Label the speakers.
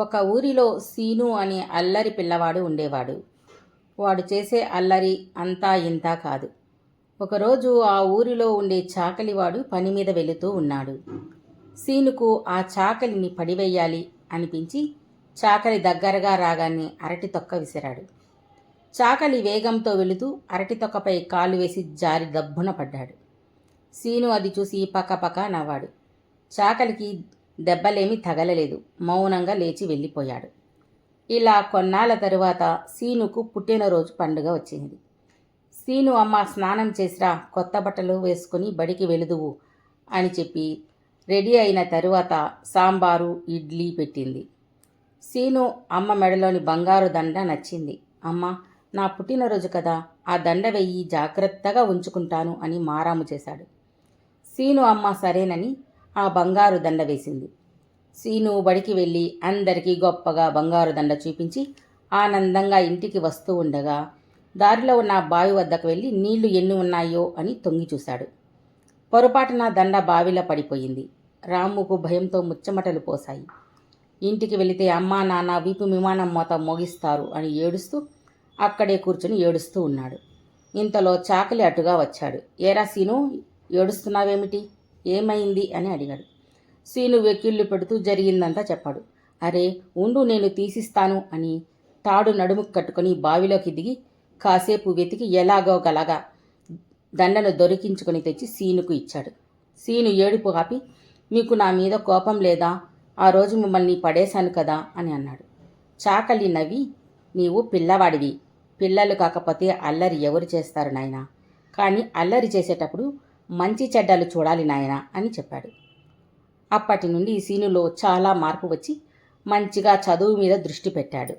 Speaker 1: ఒక ఊరిలో సీను అనే అల్లరి పిల్లవాడు ఉండేవాడు. వాడు చేసే అల్లరి అంతా ఇంతా కాదు. ఒకరోజు ఆ ఊరిలో ఉండే చాకలివాడు పని మీద వెళుతూ ఉన్నాడు. సీనుకు ఆ చాకలిని పడివెయ్యాలి అనిపించి చాకలి దగ్గరగా రాగానే అరటి తొక్క విసిరాడు. చాకలి వేగంతో వెళుతూ అరటి తొక్కపై కాలు వేసి జారి దబ్బున పడ్డాడు. సీను అది చూసి పకపక నవ్వాడు. చాకలికి దెబ్బలేమీ తగలలేదు. మౌనంగా లేచి వెళ్ళిపోయాడు. ఇలా కొన్నాళ్ళ తరువాత సీనుకు పుట్టినరోజు పండుగ వచ్చింది. సీను అమ్మ స్నానం చేసిరా, కొత్త బట్టలు వేసుకుని బడికి వెళుదువు అని చెప్పి రెడీ అయిన తరువాత సాంబారు ఇడ్లీ పెట్టింది. సీను అమ్మ మెడలోని బంగారు దండ నచ్చింది. అమ్మ, నా పుట్టినరోజు కదా, ఆ దండ వెయ్యి, జాగ్రత్తగా ఉంచుకుంటాను అని మారాము చేశాడు. సీను అమ్మ సరేనని ఆ బంగారు దండ వేసింది. సీను బడికి వెళ్ళి అందరికీ గొప్పగా బంగారు దండ చూపించి ఆనందంగా ఇంటికి వస్తూ ఉండగా దారిలో ఉన్న బావి వద్దకు వెళ్ళి నీళ్లు ఎన్ని ఉన్నాయో అని తొంగి చూశాడు. పొరపాటున దండ బావిలో పడిపోయింది. రాముకు భయంతో ముచ్చమటలు పోశాయి. ఇంటికి వెళితే అమ్మా నాన్న వీపు విమానం మోత మోగిస్తారు అని ఏడుస్తూ అక్కడే కూర్చొని ఏడుస్తూ ఉన్నాడు. ఇంతలో చాకలి అటుగా వచ్చాడు. ఏరా సీను, ఏడుస్తున్నావేమిటి, ఏమైంది అని అడిగాడు. సీను వెక్కిళ్ళు పెడుతూ జరిగిందంతా చెప్పాడు. అరే ఉండు, నేను తీసిస్తాను అని తాడు నడుముకు కట్టుకొని బావిలోకి దిగి కాసేపు వెతికి ఎలాగోగలాగా దండను దొరికించుకొని తెచ్చి సీనుకు ఇచ్చాడు. సీను ఏడుపు ఆపి, మీకు నా మీద కోపం లేదా, ఆ రోజు మిమ్మల్ని పడేశాను కదా అని అన్నాడు. చాకలి నవ్వి, నీవు పిల్లవాడివి, పిల్లలు కాకపోతే అల్లరి ఎవరు చేస్తారు నాయనా, కానీ అల్లరి చేసేటప్పుడు మంచి చెడ్డలు చూడాలి నాయనా అని చెప్పాడు. అప్పటి నుండి సీనులో చాలా మార్పు వచ్చి మంచిగా చదువు మీద దృష్టి పెట్టాడు.